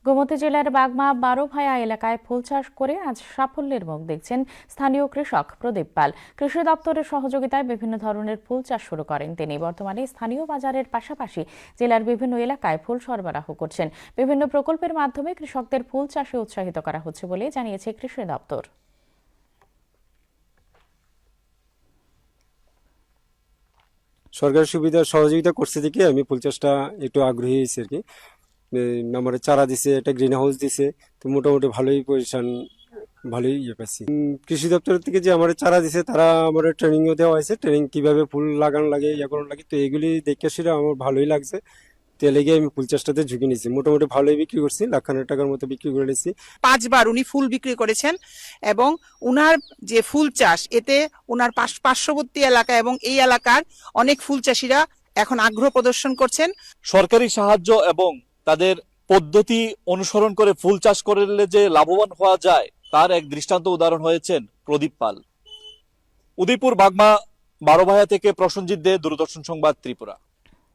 গোমতী জেলার বাগমা বারোভায়া এলাকায় ফুল চাষ করে আজ সাফল্যের মুখ দেখছেন স্থানীয় কৃষক প্রদীপ পাল। কৃষি দপ্তরের সহযোগিতায় বিভিন্ন ধরনের ফুল চাষ শুরু করেন তিনি। বর্তমানে স্থানীয় বাজারের পাশাপাশি জেলার বিভিন্ন এলাকায় ফুল সরবরাহ করছেন। বিভিন্ন প্রকল্পের মাধ্যমে কৃষকদের ফুল চাষে উৎসাহিত করা হচ্ছে বলে জানিয়েছে কৃষি দপ্তর। সরকার সুবিধা সহযোগিতা করছে দেখে আমি ফুল চাষটা একটু আগ্রহী হয়েছি আর কি। আমার চারা দিছে, একটা গ্রিন হাউস দিছে, তো মোটামুটি ভালোই পজিশন, ভালোই পাচ্ছি। কৃষি দপ্তর থেকে যে আমার চারা দিছে তারা আমার ট্রেনিংও দেওয়া হয়েছে, ট্রেনিং কিভাবে ফুল লাগানো লাগে, ইয়ে করানো লাগে, তো এগুলি দেখে সেটা আমার ভালোই লাগছে। তো লেগে আমি ফুল চাষটাতে ঝুঁকি নিয়েছি, মোটামুটি ভালোই বিক্রি করছি, লাখ-খানেক টাকার মতো বিক্রি করে নিয়েছি। 5 বার উনি ফুল বিক্রি করেছেন এবং উনার যে ফুল চাষ এতে উনার পার্শ্ববর্তী এলাকা এবং এই এলাকার অনেক ফুল চাষিরা এখন আগ্রহ প্রদর্শন করছেন। সরকারি সাহায্য এবং তাদের পদ্ধতি অনুসরণ করে ফুল চাষ করলে যে লাভবান হওয়া যায় তার এক দৃষ্টান্ত উদাহরণ হয়েছেন প্রদীপ পাল। উদয়পুর বাগমা বারোভায়া থেকে প্রসেনজিৎ দে, দূরদর্শন সংবাদ, ত্রিপুরা।